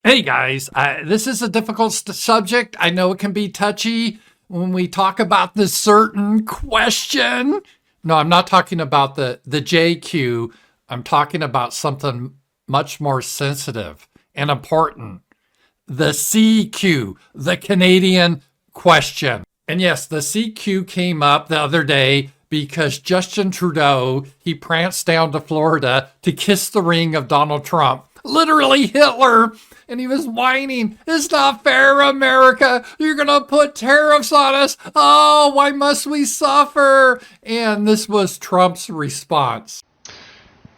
Hey guys, this is a difficult subject. I know it can be touchy when we talk about this certain question. No, I'm not talking about the JQ. I'm talking about something much more sensitive and important. The CQ, the Canadian question. And yes, the CQ came up the other day because Justin Trudeau, he pranced down to Florida to kiss the ring of Donald Trump, literally Hitler. And he was whining, "It's not fair, America. You're going to put tariffs on us. Oh, why must we suffer?" And this was Trump's response.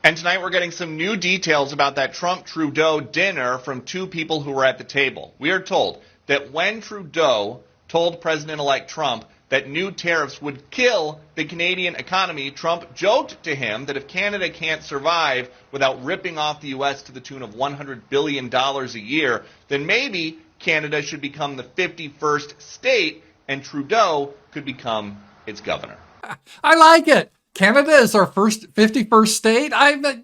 And tonight we're getting some new details about that Trump-Trudeau dinner from two people who were at the table. We are told that when Trudeau told President-elect Trump that new tariffs would kill the Canadian economy, Trump joked to him that if Canada can't survive without ripping off the U.S. to the tune of $100 billion a year, then maybe Canada should become the 51st state and Trudeau could become its governor. I like it. Canada is our 51st state.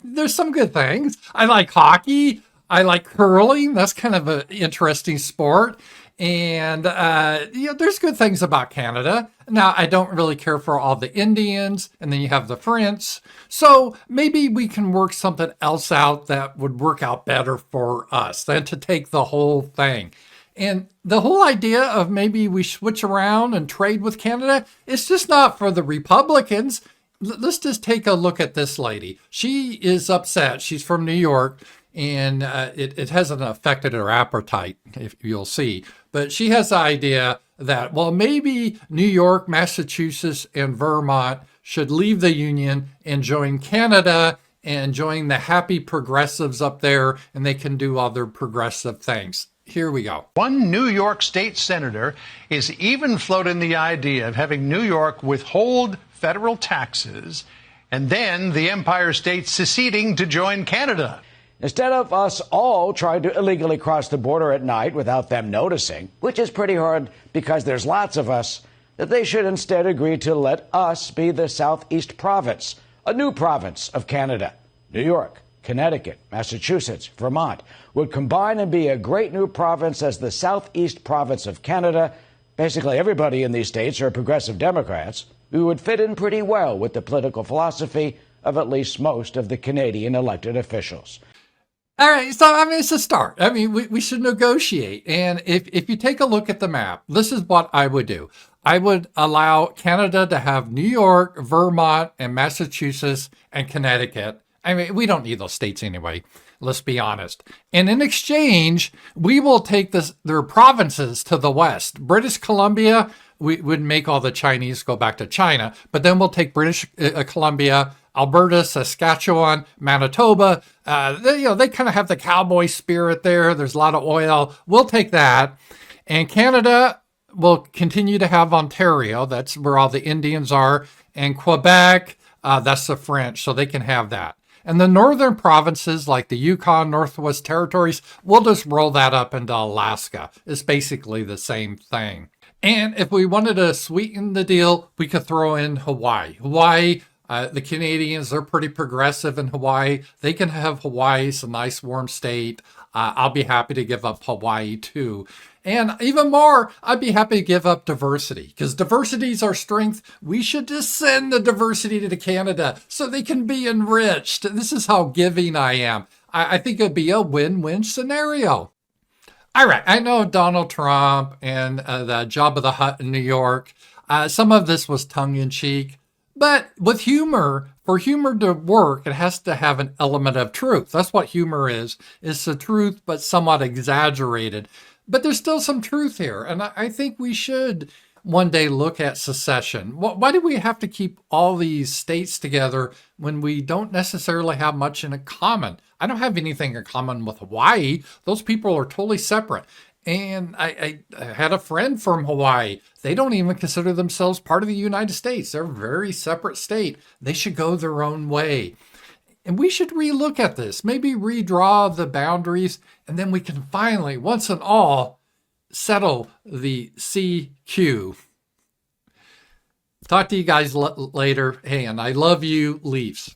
There's some good things. I like hockey. I like curling. That's kind of an interesting sport. And, there's good things about Canada. Now, I don't really care for all the Indians, and then you have the French. So maybe we can work something else out that would work out better for us than to take the whole thing. And the whole idea of maybe we switch around and trade with Canada, it's just not for the Republicans. Let's just take a look at this lady. She is upset. She's from New York. And it hasn't affected her appetite, if you'll see. But she has the idea that, well, maybe New York, Massachusetts, and Vermont should leave the Union and join Canada and join the happy progressives up there, and they can do other progressive things. Here we go. One New York state senator is even floating the idea of having New York withhold federal taxes and then the Empire State seceding to join Canada. Instead of us all trying to illegally cross the border at night without them noticing, which is pretty hard because there's lots of us, that they should instead agree to let us be the Southeast province, a new province of Canada. New York, Connecticut, Massachusetts, Vermont would combine and be a great new province as the Southeast province of Canada. Basically, everybody in these states are progressive Democrats who would fit in pretty well with the political philosophy of at least most of the Canadian elected officials. All right, so it's a start. We should negotiate. And if you take a look at the map, this is what I would do. I would allow Canada to have New York, Vermont, and Massachusetts, and Connecticut. We don't need those states anyway, let's be honest. And in exchange, we will take their provinces to the west. British Columbia, we would make all the Chinese go back to China, but then we'll take British Columbia, Alberta, Saskatchewan, Manitoba. They kind of have the cowboy spirit there. There's a lot of oil. We'll take that. And Canada will continue to have Ontario. That's where all the Indians are. And Quebec, that's the French, so they can have that. And the northern provinces like the Yukon, Northwest Territories, we'll just roll that up into Alaska. It's basically the same thing. And if we wanted to sweeten the deal, we could throw in Hawaii. The Canadians, they're pretty progressive in Hawaii. They can have Hawaii. It's a nice warm state. I'll be happy to give up Hawaii too. And even more, I'd be happy to give up diversity because diversity is our strength. We should just send the diversity to Canada so they can be enriched. This is how giving I am. I think it'd be a win-win scenario. All right, I know Donald Trump and the Jabba the Hutt in New York. Some of this was tongue-in-cheek. But with humor, for humor to work, it has to have an element of truth. That's what humor is. It's the truth, but somewhat exaggerated. But there's still some truth here. And I think we should one day look at secession. Why do we have to keep all these states together when we don't necessarily have much in common? I don't have anything in common with Hawaii. Those people are totally separate. And I had a friend from Hawaii. They don't even consider themselves part of the United States. They're a very separate state. They should go their own way. And we should relook at this, maybe redraw the boundaries, and then we can finally, once and all, settle the CQ. Talk to you guys later. Hey, and I love you, Leafs.